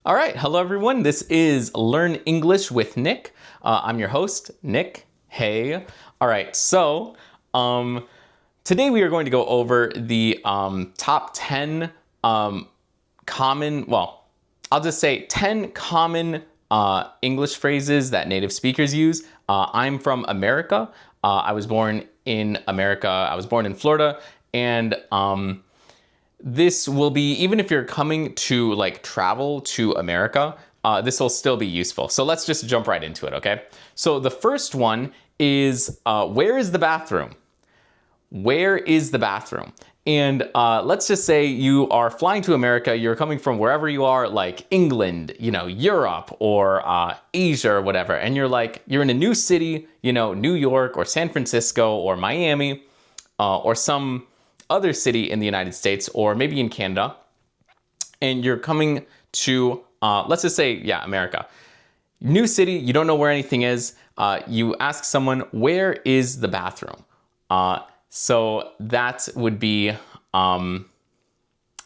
All right, hello everyone. This is Learn English with Nick. I'm your host, Nick. Hey. All right, so today we are going to go over the top 10 common, well, I'll just say 10 common English phrases that native speakers use. I'm from America. I was born in America. I was born in Florida, and this will be, even if you're coming to like travel to America, this will still be useful. So let's just jump right into it, okay? So the first one is, where is the bathroom? Where is the bathroom? And let's just say you are flying to America, you're coming from wherever you are, like England, Europe or Asia or whatever, and you're in a new city, New York or San Francisco or Miami or some other city in the United States or maybe in Canada, and you're coming to, let's just say, America. New city, you don't know where anything is. You ask someone, where is the bathroom? So that would be one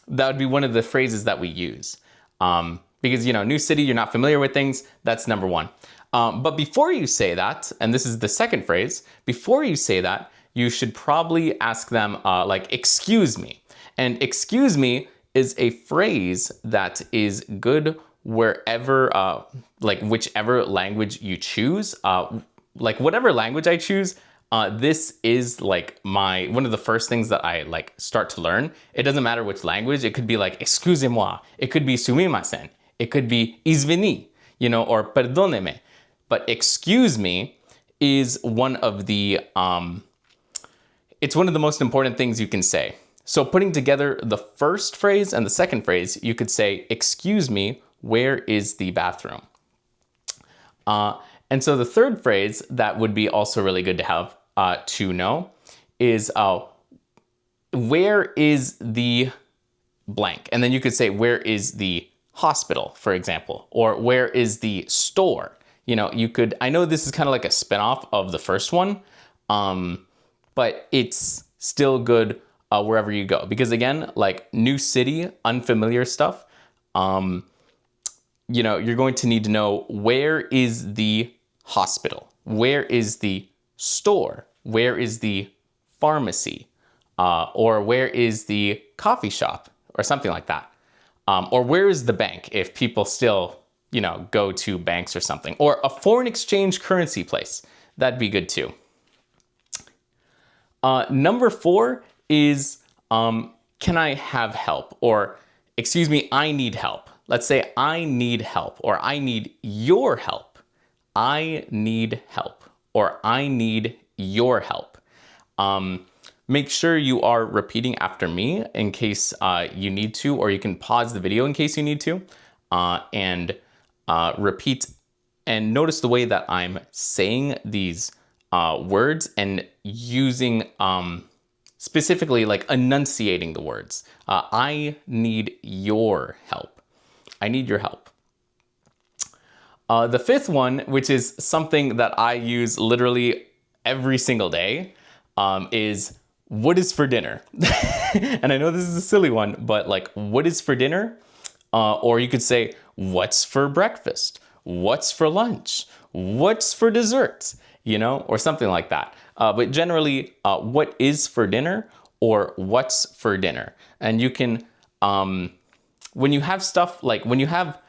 of the phrases that we use. Because, new city, you're not familiar with things. That's number one. But before you say that, and this is the second phrase, before you say that, you should probably ask them, excuse me. And excuse me is a phrase that is good wherever, whichever language you choose. Whatever language I choose, this is one of the first things that I start to learn. It doesn't matter which language. It could be like excusez-moi. It could be sumimasen. It could be izvini, or perdóneme. But excuse me is one of the it's one of the most important things you can say. So putting together the first phrase and the second phrase, you could say, excuse me, where is the bathroom? And so the third phrase that would be also really good to have to know is, where is the blank? And then you could say, where is the hospital, for example, or where is the store? I know this is kind of like a spinoff of the first one, but it's still good wherever you go. Because again, like new city, unfamiliar stuff, you're going to need to know, where is the hospital? Where is the store? Where is the pharmacy? Or where is the coffee shop? Or something like that. Or where is the bank if people still, go to banks or something. Or a foreign exchange currency place. That'd be good too. Number 4 is, can I have help? Or, excuse me, I need help. Let's say I need help, or I need your help. I need help, or I need your help. Make sure you are repeating after me in case you need to, or you can pause the video in case you need to, and repeat. And notice the way that I'm saying these words and using specifically enunciating the words. I need your help. I need your help. The fifth one, which is something that I use literally every single day, is what is for dinner? And I know this is a silly one, but what is for dinner? Or you could say, what's for breakfast? What's for lunch? What's for dessert? Or something like that. But generally, what is for dinner or what's for dinner? And you can, when you have stuff when you have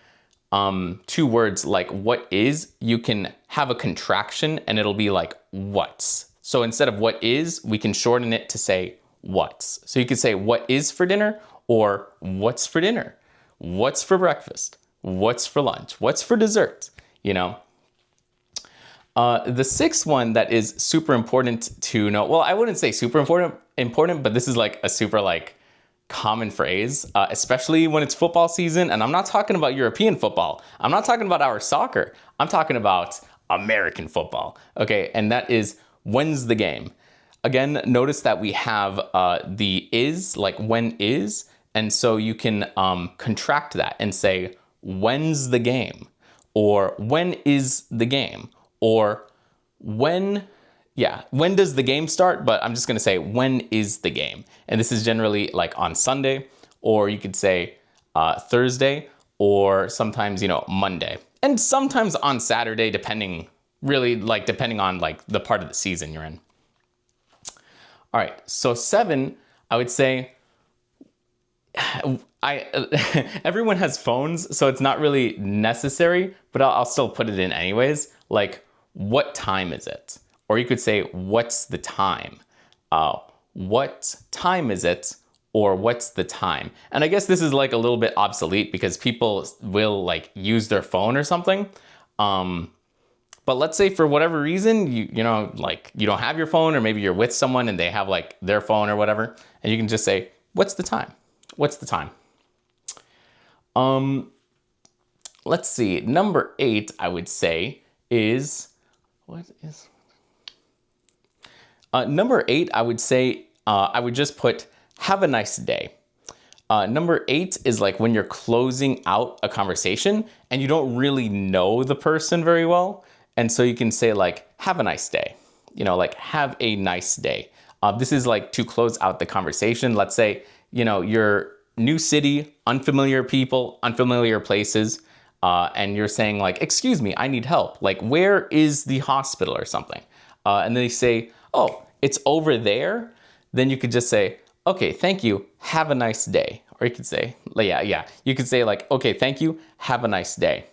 two words like what is, you can have a contraction and it'll be like what's. So instead of what is, we can shorten it to say what's. So you could say what is for dinner or what's for dinner? What's for breakfast? What's for lunch? What's for dessert? The sixth one that is super important to know, well, I wouldn't say super important, but this is a super common phrase, especially when it's football season. And I'm not talking about European football. I'm not talking about our soccer. I'm talking about American football. Okay, and that is, when's the game? Again, notice that we have the is, when is, and so you can contract that and say, when's the game? Or when is the game? Or when does the game start? But I'm just going to say, when is the game? And this is generally on Sunday, or you could say Thursday, or sometimes, Monday. And sometimes on Saturday, depending on like the part of the season you're in. All right, so 7, I would say, everyone has phones, so it's not really necessary, but I'll still put it in anyways. Like, what time is it? Or you could say, what's the time? What time is it? Or what's the time? And I guess this is like a little bit obsolete because people will like use their phone or something. But let's say for whatever reason, you don't have your phone, or maybe you're with someone and they have like their phone or whatever, and you can just say, what's the time? What's the time? Let's see. Number 8, I would say is, number 8, I would say, I would just put, have a nice day. Number 8 is like when you're closing out a conversation and you don't really know the person very well. And so you can say like, have a nice day, like have a nice day. This is like to close out the conversation. Let's say, you're new city, unfamiliar people, unfamiliar places, and you're saying like, excuse me, I need help. Like, where is the hospital or something? And then they say, oh, it's over there. Then you could just say, okay, thank you, have a nice day. Or you could say, you could say like, okay, thank you, have a nice day.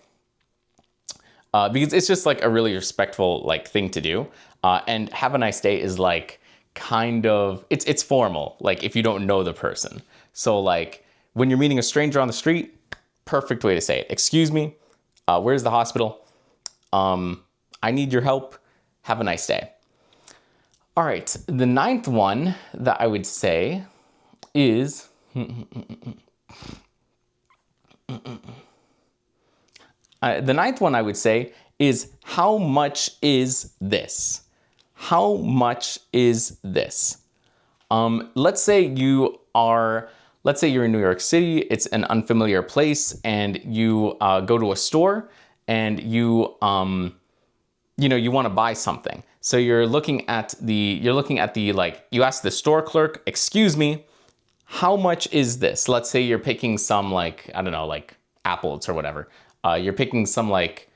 Because it's just like a really respectful like thing to do. And have a nice day is like kind of, it's formal, like if you don't know the person. So like when you're meeting a stranger on the street, perfect way to say it. Excuse me, where's the hospital? I need your help, have a nice day. All right, the 9th one that I would say is, the 9th one I would say is, how much is this? How much is this? Let's say you're in New York City, it's an unfamiliar place, and you go to a store and you want to buy something. So you're looking at the you ask the store clerk, excuse me, how much is this? Let's say you're picking some like, I don't know, like apples or whatever. You're picking some like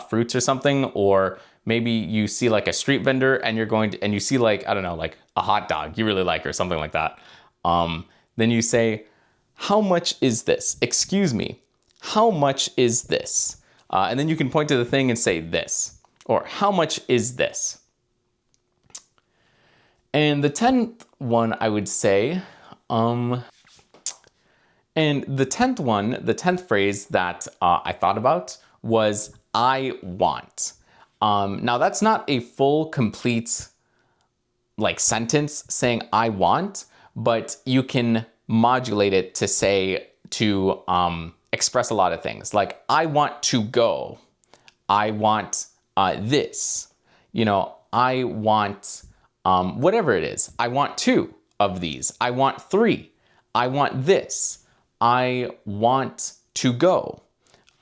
fruits or something, or maybe you see like a street vendor and and you see like, I don't know, like a hot dog you really like or something like that. Then you say, how much is this? Excuse me, how much is this? And then you can point to the thing and say this, or how much is this? And the 10th one I would say, and the 10th phrase that I thought about was, I want. Now that's not a full, complete like sentence saying I want, but you can modulate it to say, to express a lot of things. Like, I want to go. I want this. I want whatever it is. I want 2 of these. I want 3. I want this. I want to go.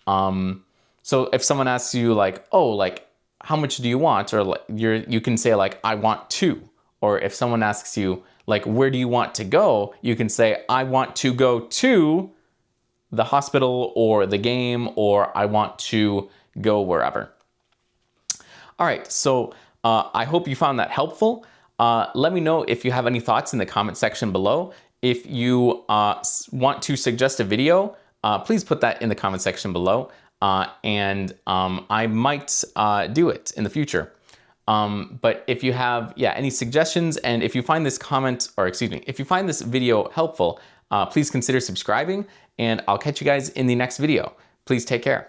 So if someone asks you like, oh, like, how much do you want? Or like, you can say like, I want 2. Or if someone asks you like, where do you want to go? You can say, I want to go to the hospital or the game, or I want to go wherever. All right, so I hope you found that helpful. Let me know if you have any thoughts in the comment section below. If you want to suggest a video, please put that in the comment section below, and I might do it in the future. But if you have any suggestions, and if you find this if you find this video helpful, please consider subscribing, and I'll catch you guys in the next video. Please take care.